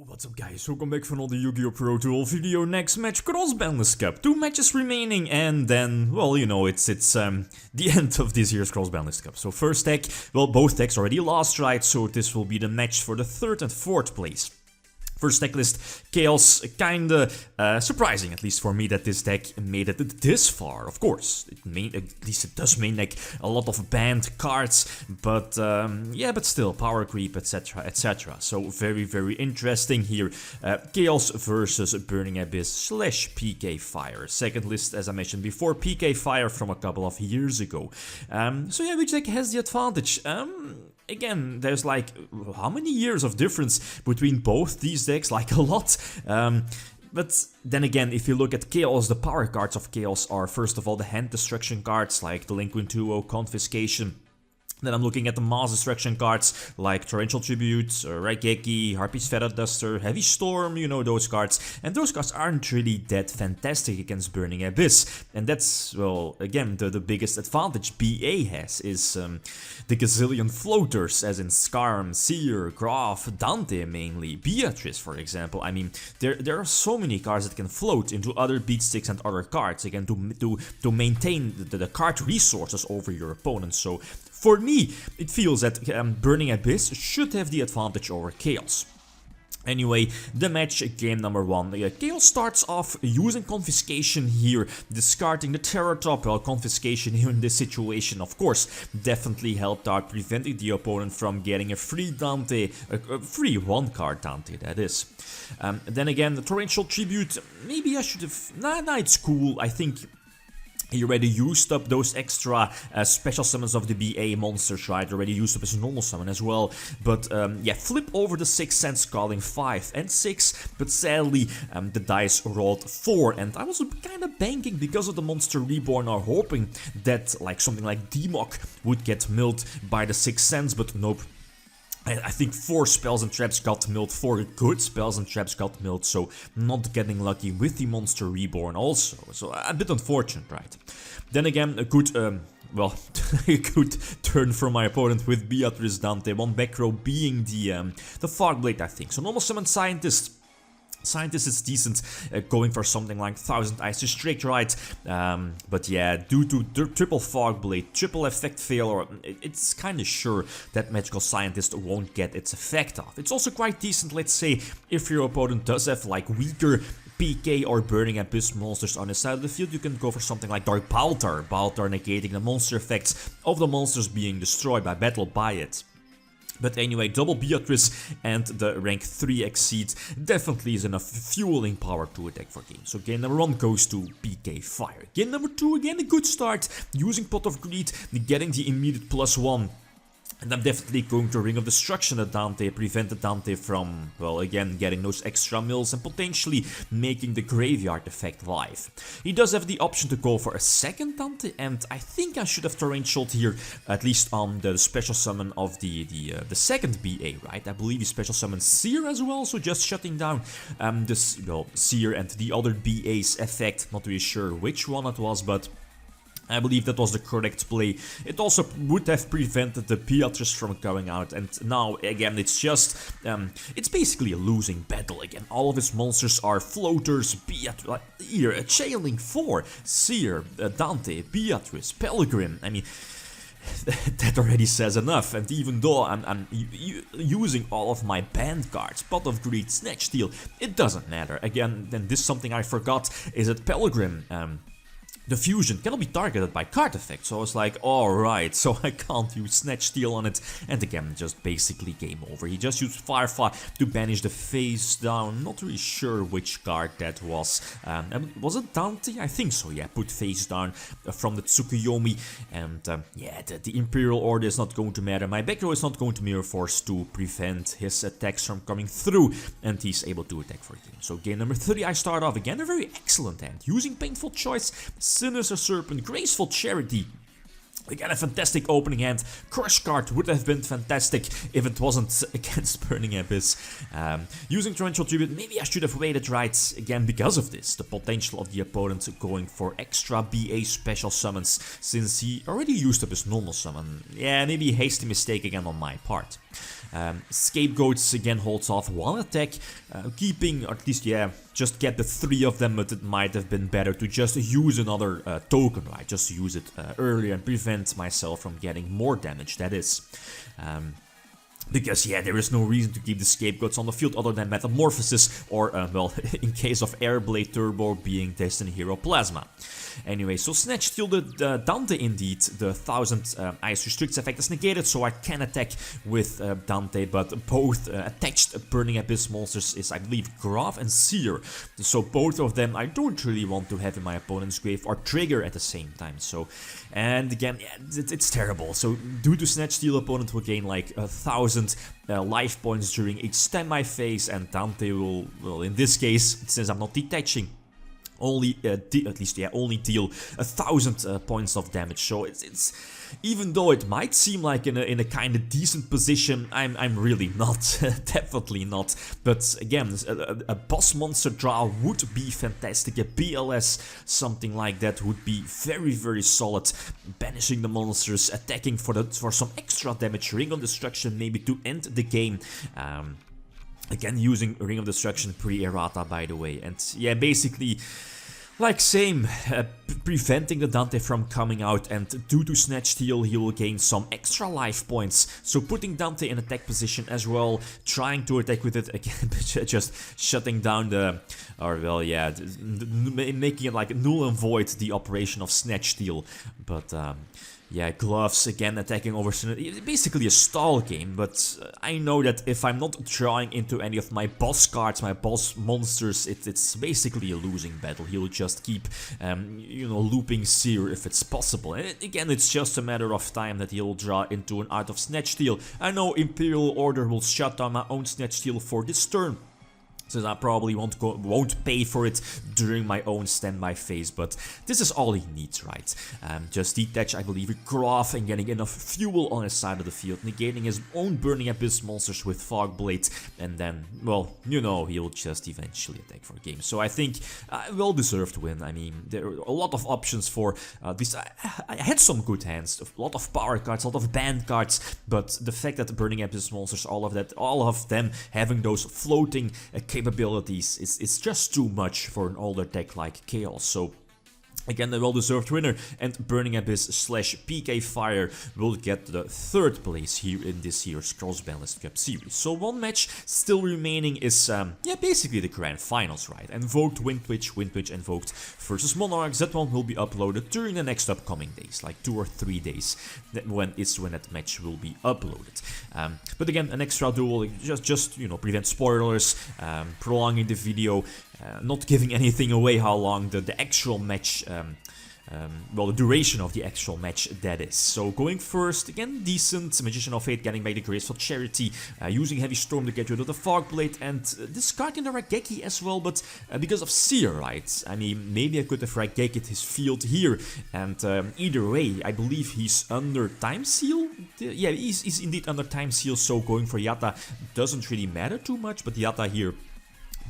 What's up guys, welcome back for another Yugioh Pro Tool video. Next match, Cross-Banlist Cup. 2 matches remaining and then, well, you know, it's the end of this year's Cross-Banlist Cup. So first deck, well, both decks already lost, right? So this will be the match for the 3rd and 4th place. First deck list, Chaos, kinda surprising, at least for me, that this deck made it this far. Of course, at least it does mean like a lot of banned cards, but yeah, but still, power creep, etc, etc. So very, very interesting here. Chaos versus Burning Abyss / PK Fire. Second list, as I mentioned before, PK Fire from a couple of years ago. So yeah, which deck has the advantage? Again, there's like, how many years of difference between both these decks? Like a lot. But then again, if you look at Chaos, the power cards of Chaos are first of all the hand destruction cards like Delinquent Duo, Confiscation. Then I'm looking at the mass destruction cards like Torrential Tribute, Raigeki, Harpy's Feather Duster, Heavy Storm, you know those cards. And those cards aren't really that fantastic against Burning Abyss. And that's, well, again, the biggest advantage BA has is the gazillion floaters, as in Skarm, Seer, Graf, Dante mainly, Beatrice for example. I mean, there are so many cards that can float into other beatsticks and other cards, again, to maintain the card resources over your opponent. So for me, it feels that Burning Abyss should have the advantage over Chaos. Anyway, the match, game number 1. Chaos starts off using Confiscation here, discarding the Terror Top. Well, Confiscation here in this situation, of course, definitely helped out, preventing the opponent from getting a free Dante, a free 1-card Dante, that is. Then again, the Torrential Tribute, maybe I should have... Nah, it's cool, I think... He already used up those extra special summons of the BA monsters, right? Already used up his normal summon as well. But yeah, flip over the 6 cents, calling 5 and 6. But sadly, the dice rolled 4. And I was kind of banking because of the Monster Reborn, or hoping that like something like Demok would get milled by the 6 cents. But nope. I think 4 spells and traps got milled, 4 good spells and traps got milled, so not getting lucky with the Monster Reborn also. So a bit unfortunate, right? Then again, a good, well, a good turn from my opponent with Beatrice Dante, 1 back row being the Fogblade, I think. So normal summon Scientist. Scientist is decent, going for something like 1000 Ice Restrict, right? But yeah, due to triple Fogblade, triple effect failure, it's kind of sure that Magical Scientist won't get its effect off. It's also quite decent, let's say, if your opponent does have like weaker PK or Burning Abyss monsters on the side of the field, you can go for something like Dark Baltar. Baltar negating the monster effects of the monsters being destroyed by battle by it. But anyway, double Beatrice and the rank 3 exceed definitely is enough fueling power to attack for game. So game number 1 goes to PK Fire. Game number 2, again a good start, using Pot of Greed, getting the immediate +1. And I'm definitely going to Ring of Destruction at Dante, prevent the Dante from, well, again, getting those extra mills and potentially making the graveyard effect live. He does have the option to go for a second Dante, and I think I should have Torrentialed here, at least on the special summon of the second BA, right? I believe he special summons Seer as well, so just shutting down this, well, Seer and the other BA's effect. Not really sure which one it was, but I believe that was the correct play. It also would have prevented the Beatrice from coming out, and now again it's just, it's basically a losing battle again. All of his monsters are floaters, Beatrice, here, a Chailing 4, Seer, Dante, Beatrice, Pelgrim. I mean, that already says enough, and even though I'm using all of my banned cards, Pot of Greed, Snatch Steal, it doesn't matter. Again, then this is something I forgot, is that Pelgrim, the fusion cannot be targeted by card effect, so I was like, alright, so I can't use Snatch Steal on it, and again, just basically game over. He just used Firefly to banish the face down, not really sure which card that was. Was it Dante? I think so, yeah, put face down from the Tsukuyomi, and yeah, the Imperial Order is not going to matter. My back row is not going to Mirror Force to prevent his attacks from coming through, and he's able to attack for game. So game number 3, I start off again, a very excellent hand, using Painful Choice, Sinister Serpent, Graceful Charity, Again, a fantastic opening hand. Crush card would have been fantastic if it wasn't against Burning Abyss. Using Torrential Tribute, maybe I should have waited right again because of this. The potential of the opponent going for extra BA special summons, since he already used up his normal summon. Yeah, maybe a hasty mistake again on my part. Scapegoats again holds off one attack, keeping, or at least, yeah, just get the 3 of them, but it might have been better to just use another token, right? Just use it earlier and prevent myself from getting more damage, that is. Because, yeah, there is no reason to keep the Scapegoats on the field other than Metamorphosis or, well, in case of Airblade Turbo being Destiny Hero Plasma. Anyway, so Snatch Steal the Dante indeed, the 1000 Ice Restricts effect is negated, so I can attack with Dante, but both attached Burning Abyss monsters is, I believe, Graf and Seer. So both of them I don't really want to have in my opponent's grave or trigger at the same time. So, and again, yeah, it's terrible. So due to Snatch Steal, opponent will gain like 1000 life points during each standby phase, and Dante will, well, in this case, since I'm not detaching, only only deal 1000 points of damage. So it's even though it might seem like in a kind of decent position, I'm really not, definitely not. But again, a boss monster draw would be fantastic. A BLS, something like that, would be very solid. Banishing the monsters, attacking for some extra damage, Ring of Destruction maybe to end the game. Again, using Ring of Destruction pre-errata, by the way. And yeah, basically, like same, preventing the Dante from coming out, and due to Snatch Steal, he will gain some extra life points. So putting Dante in attack position as well, trying to attack with it again, just shutting down the, or well, yeah, making it like null and void the operation of Snatch Steal. But yeah, Gloves again attacking over, basically a stall game, but I know that if I'm not drawing into any of my boss cards, my boss monsters, it's basically a losing battle. He'll just keep, you know, looping Seer if it's possible. And again, it's just a matter of time that he'll draw into an Art of Snatch Steal. I know Imperial Order will shut down my own Snatch Steal for this turn, since I probably won't pay for it during my own standby phase, but this is all he needs, right? Just detach, I believe, Graf and getting enough fuel on his side of the field, negating his own Burning Abyss monsters with Fog Blade, and then, well, you know, he'll just eventually attack for a game. So I think well-deserved win. I mean, there are a lot of options for this. I had some good hands, a lot of power cards, a lot of band cards, but the fact that the Burning Abyss monsters, all of them having those floating capabilities is just too much for an older deck like Chaos. So again, the well-deserved winner, and Burning Abyss / PK Fire will get the 3rd place here in this year's Cross-Banlist Cup series. So one match still remaining is, yeah, basically the grand finals, right? Invoked, Windwitch, Invoked versus Monarchs. That one will be uploaded during the next upcoming days, like 2 or 3 days. When that match will be uploaded. But again, an extra duel, just you know, prevent spoilers, prolonging the video, not giving anything away how long the actual match, well, the duration of the actual match, that is. So going first, again, decent. Magician of Fate getting back the Graceful Charity, using Heavy Storm to get rid of the Fog Blade, and discarding the Raigeki as well, but because of Seer, right? I mean, maybe I could have Raigekid his field here, and either way, I believe he's under Time Seal? Yeah, he's indeed under Time Seal, so going for Yatta doesn't really matter too much, but Yatta here,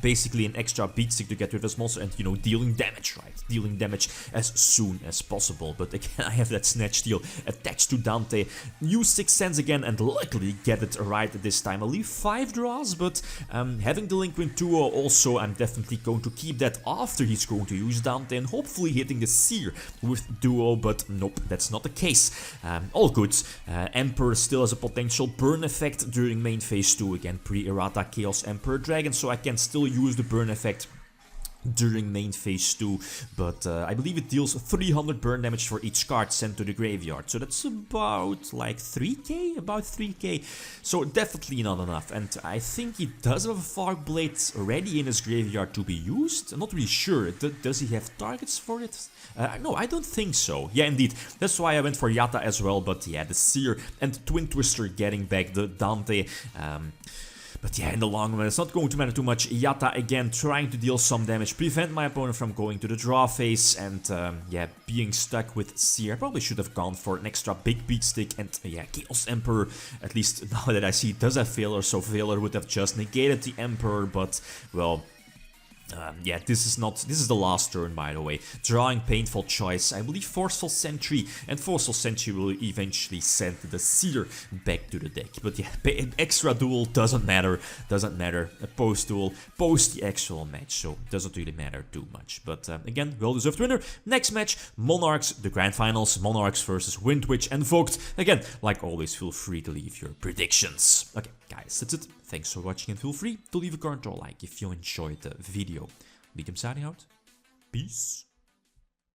basically an extra beat stick to get rid of this monster and, you know, dealing damage, right? Dealing damage as soon as possible. But again, I have that Snatch Steal attached to Dante. Use 6 Sense again and luckily get it right this time. I'll leave 5 draws, but having Delinquent Duo also, I'm definitely going to keep that after he's going to use Dante and hopefully hitting the Seer with Duo, but nope, that's not the case. All good. Emperor still has a potential burn effect during main phase 2. Again, pre-errata Chaos Emperor Dragon, so I can still use the burn effect during main phase 2, but I believe it deals 300 burn damage for each card sent to the graveyard, so that's about like 3k, about 3k, so definitely not enough. And I think he does have a Fog Blade already in his graveyard to be used. I'm not really sure. Does he have targets for it? No, I don't think so. Yeah, indeed, that's why I went for Yatta as well, but yeah, the Seer and Twin Twister getting back the Dante. But yeah, in the long run, it's not going to matter too much. Yatta again trying to deal some damage, prevent my opponent from going to the draw phase, and yeah, being stuck with Seer. I probably should have gone for an extra big beat stick, and yeah, Chaos Emperor, at least now that I see, does have Failure, so Failure would have just negated the Emperor, but, well... yeah, this is the last turn, by the way. Drawing Painful Choice, I believe Forceful Sentry, and Forceful Sentry will eventually send the Seer back to the deck. But yeah, extra duel doesn't matter, post duel, post the actual match, so doesn't really matter too much. But again, well-deserved winner. Next match, Monarchs, the Grand Finals, Monarchs versus Windwitch and Vogt. Again, like always, feel free to leave your predictions. Okay, guys, that's it. Thanks for watching and feel free to leave a comment or like if you enjoyed the video. Lithium signing out. Peace.